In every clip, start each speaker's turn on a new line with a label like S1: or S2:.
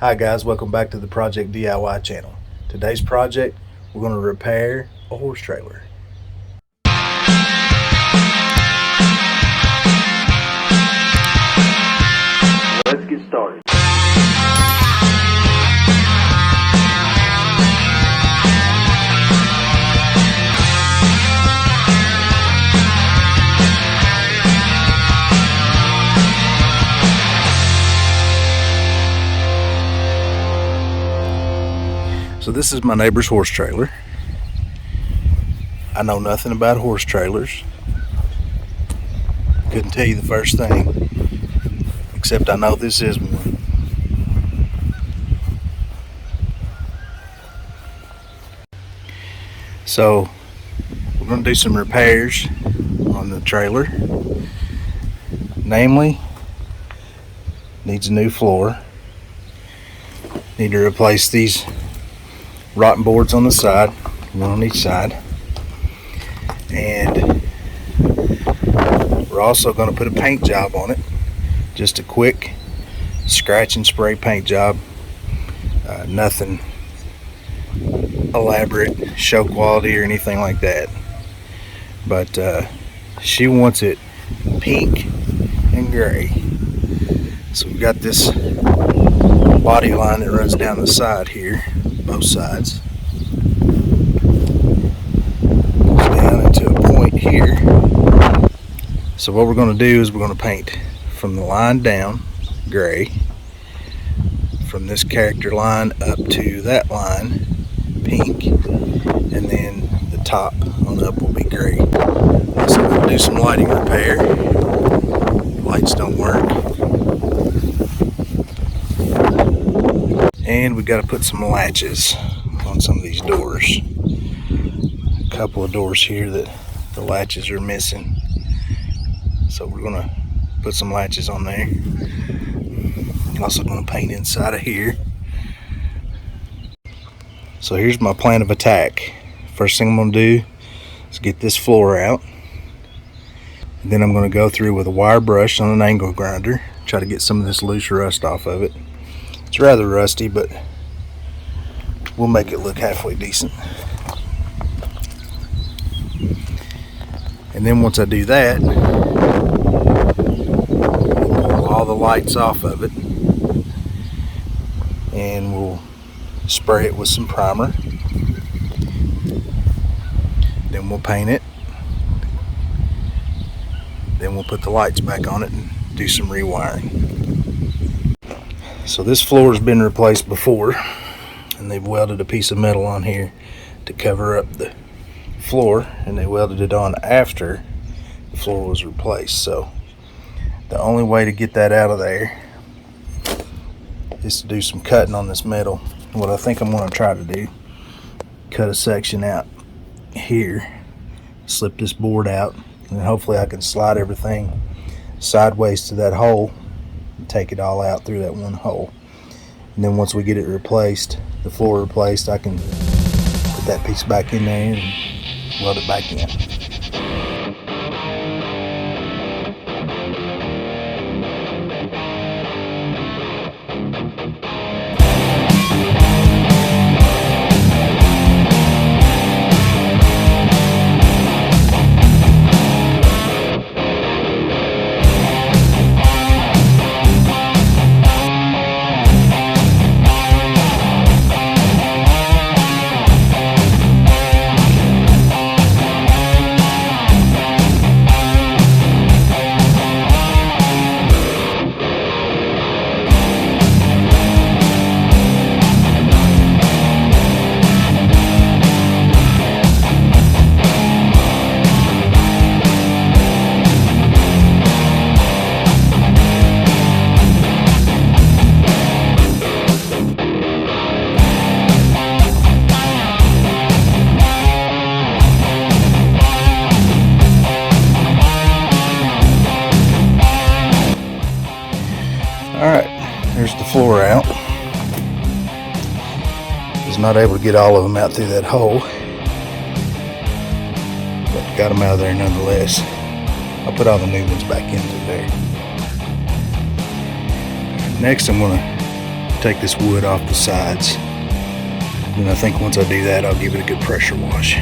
S1: Hi guys, welcome back to the Project DIY channel. Today's project, we're going to repair a horse trailer. Let's get started. So this is my neighbor's horse trailer. I know nothing about horse trailers. Couldn't tell you the first thing, except I know this is one. So we're going to do some repairs on the trailer. Namely, needs a new floor. Need to replace these rotten boards on the side, one on each side, and we're also going to put a paint job on it, just a quick scratch and spray paint job, nothing elaborate, show quality or anything like that, but she wants it pink and gray. So we've got this body line that runs down the side here, both sides, goes down into a point here. So what we're going to do is we're going to paint from the line down gray, from this character line up to that line pink, and then the top on up will be gray. So we're going to do some lighting repair. Lights don't work, and we got to put some latches on some of these doors. A couple of doors here that the latches are missing, so we're going to put some latches on there. Also going to paint inside of here. So here's my plan of attack. First thing I'm going to do is get this floor out, and then I'm going to go through with a wire brush on an angle grinder, try to get some of this loose rust off of it. It's rather rusty, but we'll make it look halfway decent. And then once I do that, we'll pull all the lights off of it, and we'll spray it with some primer. Then we'll paint it. Then we'll put the lights back on it and do some rewiring. So this floor has been replaced before, and they've welded a piece of metal on here to cover up the floor, and they welded it on after the floor was replaced. So the only way to get that out of there is to do some cutting on this metal. What I think I'm going to try to do, cut a section out here, slip this board out, and hopefully I can slide everything sideways to that hole and take it all out through that one hole. And then once we get it replaced, the floor replaced, I can put that piece back in there and weld it back in. Alright, there's the floor out. Was not able to get all of them out through that hole, but got them out of there nonetheless. I'll put all the new ones back into there. Next I'm going to take this wood off the sides. And I think once I do that, I'll give it a good pressure wash.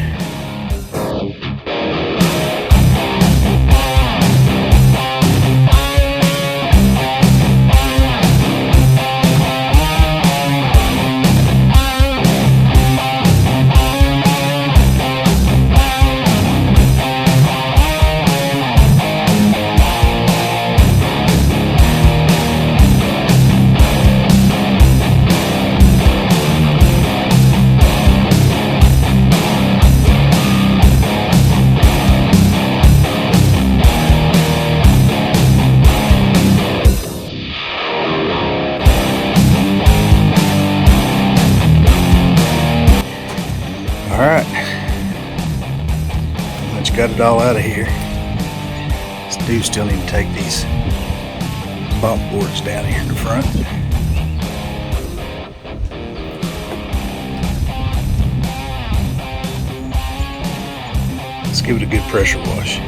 S1: Alright, once you got it all out of here, do still need to take these bump boards down here in the front. Let's give it a good pressure wash.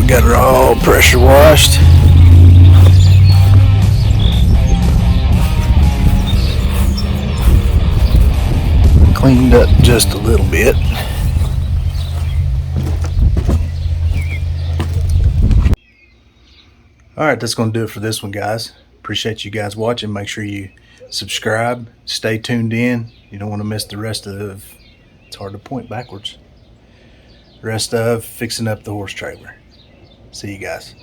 S1: Got it all pressure washed. Cleaned up just a little bit. Alright, that's going to do it for this one, guys. Appreciate you guys watching. Make sure you subscribe. Stay tuned in. You don't want to miss the rest of, it's hard to point backwards, the rest of fixing up the horse trailer. See you guys.